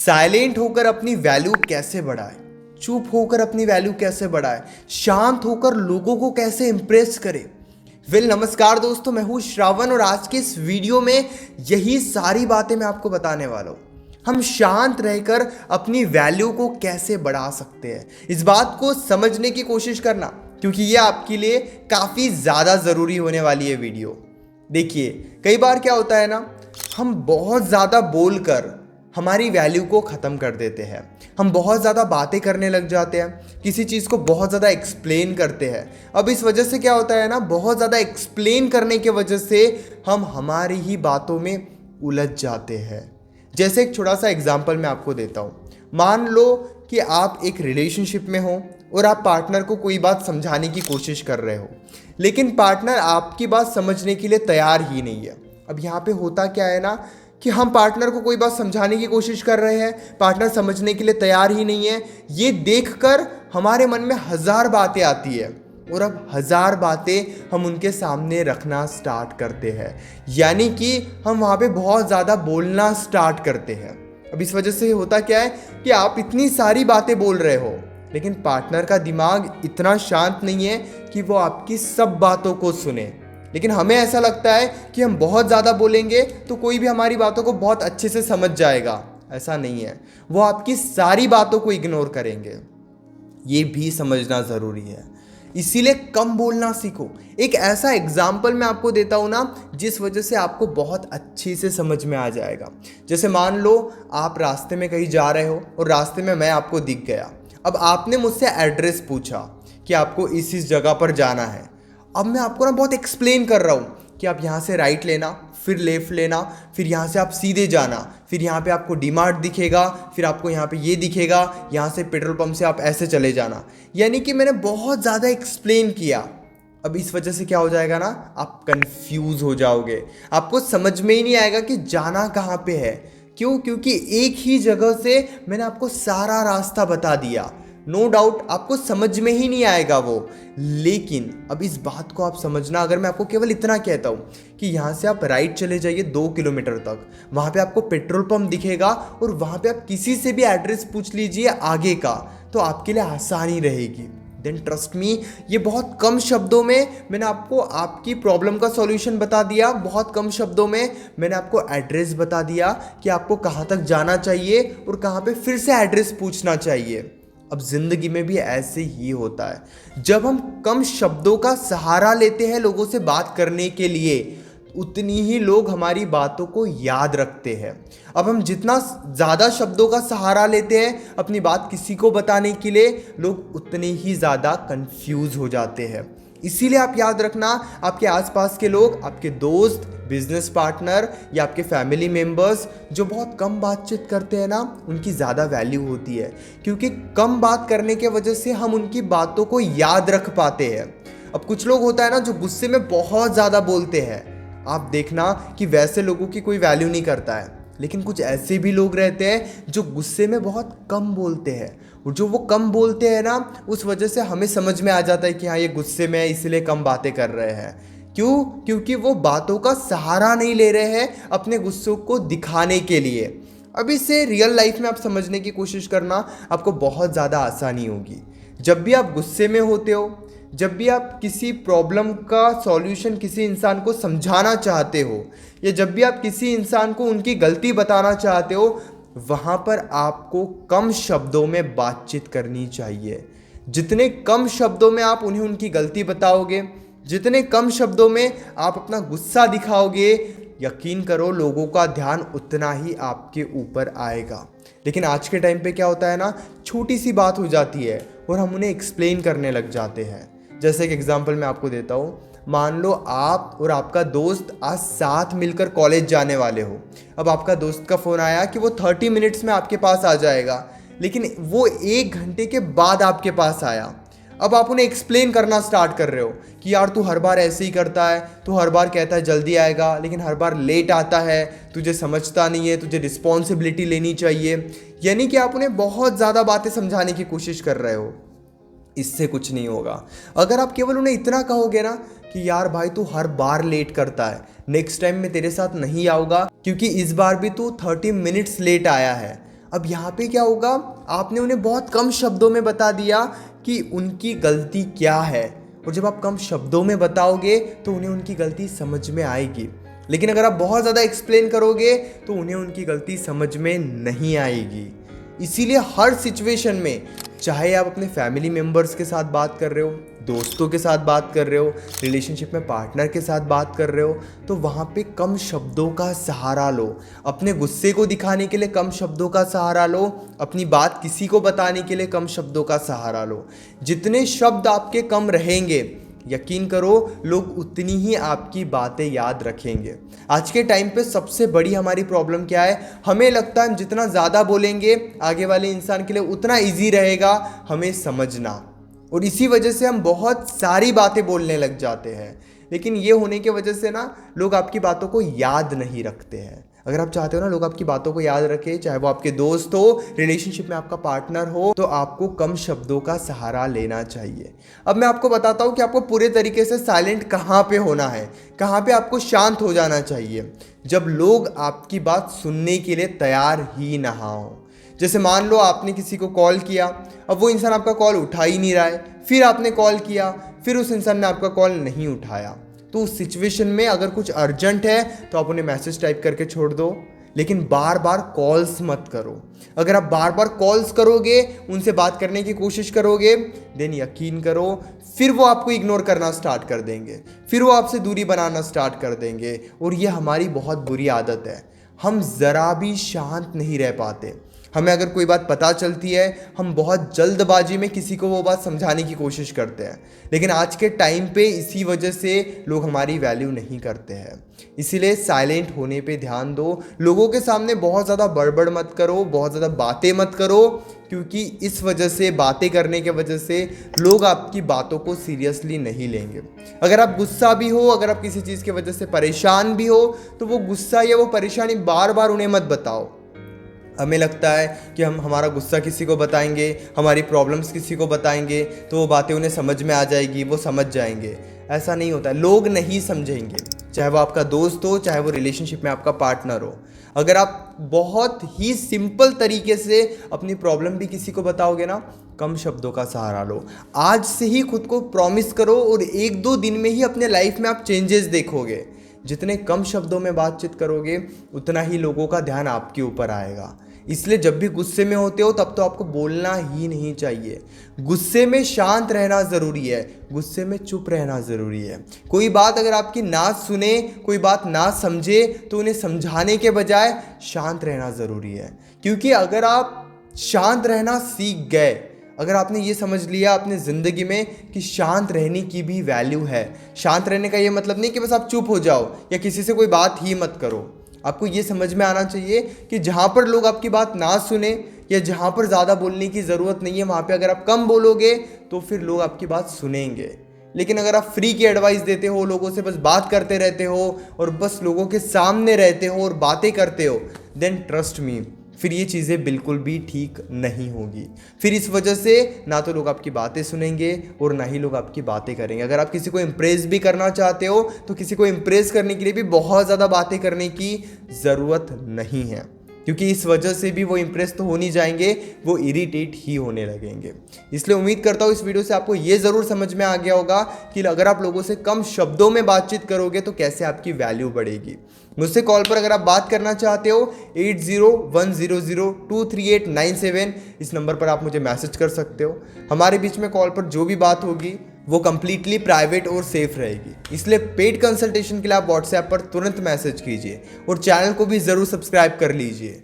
Silent होकर अपनी value कैसे बढ़ाए, चुप होकर अपनी वैल्यू कैसे बढ़ाए, शांत होकर लोगों को कैसे इंप्रेस करे। नमस्कार दोस्तों, मैं हूं श्रावण और आज के इस वीडियो में यही सारी बातें मैं आपको बताने वाला हूं। हम शांत रहकर अपनी वैल्यू को कैसे बढ़ा सकते हैं, इस बात को समझने की कोशिश करना, क्योंकि ये आपके लिए काफ़ी ज़्यादा ज़रूरी होने वाली है वीडियो। देखिए, कई बार क्या होता है ना, हम बहुत ज़्यादा बोलकर हमारी वैल्यू को ख़त्म कर देते हैं। हम बहुत ज़्यादा बातें करने लग जाते हैं, किसी चीज़ को बहुत ज़्यादा एक्सप्लेन करते हैं। अब इस वजह से क्या होता है ना, बहुत ज़्यादा एक्सप्लेन करने की वजह से हम हमारी ही बातों में उलझ जाते हैं। जैसे एक छोटा सा एग्जाम्पल मैं आपको देता हूँ। मान लो कि आप एक रिलेशनशिप में हो और आप पार्टनर को कोई बात समझाने की कोशिश कर रहे हो, लेकिन पार्टनर आपकी बात समझने के लिए तैयार ही नहीं है। अब यहाँ पे होता क्या है ना कि हम पार्टनर को कोई बात समझाने की कोशिश कर रहे हैं, पार्टनर समझने के लिए तैयार ही नहीं है। ये देखकर हमारे मन में हज़ार बातें आती है और अब हज़ार बातें हम उनके सामने रखना स्टार्ट करते हैं, यानी कि हम वहाँ पे बहुत ज़्यादा बोलना स्टार्ट करते हैं। अब इस वजह से होता क्या है कि आप इतनी सारी बातें बोल रहे हो, लेकिन पार्टनर का दिमाग इतना शांत नहीं है कि वो आपकी सब बातों को सुने। लेकिन हमें ऐसा लगता है कि हम बहुत ज़्यादा बोलेंगे तो कोई भी हमारी बातों को बहुत अच्छे से समझ जाएगा। ऐसा नहीं है, वो आपकी सारी बातों को इग्नोर करेंगे। ये भी समझना ज़रूरी है, इसीलिए कम बोलना सीखो। एक ऐसा एग्जाम्पल मैं आपको देता हूँ ना, जिस वजह से आपको बहुत अच्छी से समझ में आ जाएगा। जैसे मान लो आप रास्ते में कहीं जा रहे हो और रास्ते में मैं आपको दिख गया। अब आपने मुझसे एड्रेस पूछा कि आपको इस जगह पर जाना है। अब मैं आपको ना बहुत एक्सप्लेन कर रहा हूँ कि आप यहाँ से राइट लेना, फिर लेफ़्ट लेना, फिर यहाँ से आप सीधे जाना, फिर यहाँ पे आपको डीमार्ट दिखेगा, फिर आपको यहाँ पे ये दिखेगा, यहाँ से पेट्रोल पंप से आप ऐसे चले जाना। यानी कि मैंने बहुत ज़्यादा एक्सप्लेन किया। अब इस वजह से क्या हो जाएगा ना, आप कंफ्यूज हो जाओगे, आपको समझ में ही नहीं आएगा कि जाना कहाँ पे है। क्यों? क्योंकि एक ही जगह से मैंने आपको सारा रास्ता बता दिया। नो डाउट आपको समझ में ही नहीं आएगा वो। लेकिन अब इस बात को आप समझना, अगर मैं आपको केवल इतना कहता हूँ कि यहाँ से आप राइट चले जाइए 2 किलोमीटर तक, वहाँ पे आपको पेट्रोल पंप दिखेगा और वहाँ पे आप किसी से भी एड्रेस पूछ लीजिए आगे का, तो आपके लिए आसानी रहेगी। देन ट्रस्ट मी, ये बहुत कम शब्दों में मैंने आपको आपकी प्रॉब्लम का सॉल्यूशन बता दिया। बहुत कम शब्दों में मैंने आपको एड्रेस बता दिया कि आपको कहाँ तक जाना चाहिए और कहाँ पे फिर से एड्रेस पूछना चाहिए। अब जिंदगी में भी ऐसे ही होता है। जब हम कम शब्दों का सहारा लेते हैं लोगों से बात करने के लिए, उतनी ही लोग हमारी बातों को याद रखते हैं। अब हम जितना ज़्यादा शब्दों का सहारा लेते हैं अपनी बात किसी को बताने के लिए, लोग उतने ही ज़्यादा कंफ्यूज हो जाते हैं। इसीलिए आप याद रखना, आपके आसपास के लोग, आपके दोस्त, बिजनेस पार्टनर या आपके फैमिली मेंबर्स जो बहुत कम बातचीत करते हैं ना, उनकी ज़्यादा वैल्यू होती है, क्योंकि कम बात करने की वजह से हम उनकी बातों को याद रख पाते हैं। अब कुछ लोग होता है ना जो गुस्से में बहुत ज़्यादा बोलते हैं, आप देखना कि वैसे लोगों की कोई वैल्यू नहीं करता है। लेकिन कुछ ऐसे भी लोग रहते हैं जो गुस्से में बहुत कम बोलते हैं, और जो वो कम बोलते हैं ना, उस वजह से हमें समझ में आ जाता है कि हाँ, ये गुस्से में है इसलिए कम बातें कर रहे हैं। क्यों? क्योंकि वो बातों का सहारा नहीं ले रहे हैं अपने गुस्सों को दिखाने के लिए। अब इसे रियल लाइफ में आप समझने की कोशिश करना, आपको बहुत ज़्यादा आसानी होगी। जब भी आप गुस्से में होते हो, जब भी आप किसी प्रॉब्लम का सॉल्यूशन किसी इंसान को समझाना चाहते हो, या जब भी आप किसी इंसान को उनकी गलती बताना चाहते हो, वहाँ पर आपको कम शब्दों में बातचीत करनी चाहिए। जितने कम शब्दों में आप उन्हें उनकी गलती बताओगे, जितने कम शब्दों में आप अपना गुस्सा दिखाओगे, यकीन करो लोगों का ध्यान उतना ही आपके ऊपर आएगा। लेकिन आज के टाइम पे क्या होता है ना, छोटी सी बात हो जाती है और हम उन्हें एक्सप्लेन करने लग जाते हैं। जैसे एक एग्जांपल मैं आपको देता हूँ। मान लो आप और आपका दोस्त आज साथ मिलकर कॉलेज जाने वाले हो। अब आपका दोस्त का फ़ोन आया कि वो 30 मिनट्स में आपके पास आ जाएगा, लेकिन वो 1 घंटे के बाद आपके पास आया। अब आप उन्हें एक्सप्लेन करना स्टार्ट कर रहे हो कि यार तू हर बार ऐसे ही करता है, तू हर बार कहता है जल्दी आएगा लेकिन हर बार लेट आता है, तुझे समझता नहीं है, तुझे रिस्पॉन्सिबिलिटी लेनी चाहिए। यानी कि आप उन्हें बहुत ज़्यादा बातें समझाने की कोशिश कर रहे हो। इससे कुछ नहीं होगा। अगर आप केवल उन्हें इतना कहोगे ना कि यार भाई तू हर बार लेट करता है, नेक्स्ट टाइम मैं तेरे साथ नहीं आऊँगा क्योंकि इस बार भी तू 30 मिनट्स लेट आया है। अब यहाँ पे क्या होगा, आपने उन्हें बहुत कम शब्दों में बता दिया कि उनकी गलती क्या है, और जब आप कम शब्दों में बताओगे तो उन्हें उनकी गलती समझ में आएगी। लेकिन अगर आप बहुत ज़्यादा एक्सप्लेन करोगे तो उन्हें उनकी गलती समझ में नहीं आएगी। इसीलिए हर सिचुएशन में, चाहे आप अपने फैमिली मेम्बर्स के साथ बात कर रहे हो, दोस्तों के साथ बात कर रहे हो, रिलेशनशिप में पार्टनर के साथ बात कर रहे हो, तो वहाँ पे कम शब्दों का सहारा लो। अपने गुस्से को दिखाने के लिए कम शब्दों का सहारा लो, अपनी बात किसी को बताने के लिए कम शब्दों का सहारा लो। जितने शब्द आपके कम रहेंगे, यकीन करो लोग उतनी ही आपकी बातें याद रखेंगे। आज के टाइम पे सबसे बड़ी हमारी प्रॉब्लम क्या है, हमें लगता है हम जितना ज़्यादा बोलेंगे आगे वाले इंसान के लिए उतना इजी रहेगा हमें समझना, और इसी वजह से हम बहुत सारी बातें बोलने लग जाते हैं। लेकिन ये होने की वजह से ना लोग आपकी बातों को याद नहीं रखते हैं। अगर आप चाहते हो ना लोग आपकी बातों को याद रखें, चाहे वो आपके दोस्त हो, रिलेशनशिप में आपका पार्टनर हो, तो आपको कम शब्दों का सहारा लेना चाहिए। अब मैं आपको बताता हूँ कि आपको पूरे तरीके से साइलेंट कहाँ पे होना है, कहाँ पे आपको शांत हो जाना चाहिए। जब लोग आपकी बात सुनने के लिए तैयार ही ना हो। जैसे मान लो आपने किसी को कॉल किया, अब वो इंसान आपका कॉल उठा ही नहीं रहा है, फिर आपने कॉल किया, फिर उस इंसान ने आपका कॉल नहीं उठाया, तो उस सिचुएशन में अगर कुछ अर्जेंट है तो आप उन्हें मैसेज टाइप करके छोड़ दो, लेकिन बार बार कॉल्स मत करो। अगर आप बार बार कॉल्स करोगे, उनसे बात करने की कोशिश करोगे, देन यकीन करो फिर वो आपको इग्नोर करना स्टार्ट कर देंगे, फिर वो आपसे दूरी बनाना स्टार्ट कर देंगे। और ये हमारी बहुत बुरी आदत है, हम ज़रा भी शांत नहीं रह पाते। हमें अगर कोई बात पता चलती है, हम बहुत जल्दबाजी में किसी को वो बात समझाने की कोशिश करते हैं। लेकिन आज के टाइम पे इसी वजह से लोग हमारी वैल्यू नहीं करते हैं। इसीलिए साइलेंट होने पे ध्यान दो। लोगों के सामने बहुत ज़्यादा बड़बड़ मत करो, बहुत ज़्यादा बातें मत करो, क्योंकि इस वजह से, बातें करने की वजह से लोग आपकी बातों को सीरियसली नहीं लेंगे। अगर आप गुस्सा भी हो, अगर आप किसी चीज़ की वजह से परेशान भी हो, तो वो गुस्सा या वो परेशानी बार बार उन्हें मत बताओ। हमें लगता है कि हम हमारा गुस्सा किसी को बताएंगे, हमारी प्रॉब्लम्स किसी को बताएंगे तो वो बातें उन्हें समझ में आ जाएगी, वो समझ जाएंगे। ऐसा नहीं होता, लोग नहीं समझेंगे, चाहे वो आपका दोस्त हो, चाहे वो रिलेशनशिप में आपका पार्टनर हो। अगर आप बहुत ही सिंपल तरीके से अपनी प्रॉब्लम भी किसी को बताओगे ना, कम शब्दों का सहारा लो। आज से ही खुद को प्रॉमिस करो और 1-2 दिन में ही अपने लाइफ में आप चेंजेस देखोगे। जितने कम शब्दों में बातचीत करोगे उतना ही लोगों का ध्यान आपके ऊपर आएगा। इसलिए जब भी गुस्से में होते हो तब तो आपको बोलना ही नहीं चाहिए। गुस्से में शांत रहना ज़रूरी है, गुस्से में चुप रहना ज़रूरी है। कोई बात अगर आपकी ना सुने, कोई बात ना समझे, तो उन्हें समझाने के बजाय शांत रहना ज़रूरी है। क्योंकि अगर आप शांत रहना सीख गए, अगर आपने ये समझ लिया अपने ज़िंदगी में कि शांत रहने की भी वैल्यू है, शांत रहने का ये मतलब नहीं कि बस आप चुप हो जाओ या किसी से कोई बात ही मत करो। आपको ये समझ में आना चाहिए कि जहाँ पर लोग आपकी बात ना सुने या जहाँ पर ज़्यादा बोलने की ज़रूरत नहीं है, वहाँ पे अगर आप कम बोलोगे तो फिर लोग आपकी बात सुनेंगे। लेकिन अगर आप फ्री की एडवाइस देते हो, लोगों से बस बात करते रहते हो और बस लोगों के सामने रहते हो और बातें करते हो, देन ट्रस्ट मी, फिर ये चीज़ें बिल्कुल भी ठीक नहीं होगी। फिर इस वजह से ना तो लोग आपकी बातें सुनेंगे और ना ही लोग आपकी बातें करेंगे। अगर आप किसी को इम्प्रेस भी करना चाहते हो तो किसी को इम्प्रेस करने के लिए भी बहुत ज़्यादा बातें करने की ज़रूरत नहीं है, क्योंकि इस वजह से भी वो इम्प्रेस तो हो नहीं जाएंगे, वो इरिटेट ही होने लगेंगे। इसलिए उम्मीद करता हूँ इस वीडियो से आपको ये ज़रूर समझ में आ गया होगा कि अगर आप लोगों से कम शब्दों में बातचीत करोगे तो कैसे आपकी वैल्यू बढ़ेगी। मुझसे कॉल पर अगर आप बात करना चाहते हो 8010023897, इस नंबर पर आप मुझे मैसेज कर सकते हो। हमारे बीच में कॉल पर जो भी बात होगी वो कंप्लीटली प्राइवेट और सेफ रहेगी। इसलिए पेड कंसल्टेशन के लिए आप व्हाट्सएप पर तुरंत मैसेज कीजिए और चैनल को भी ज़रूर सब्सक्राइब कर लीजिए।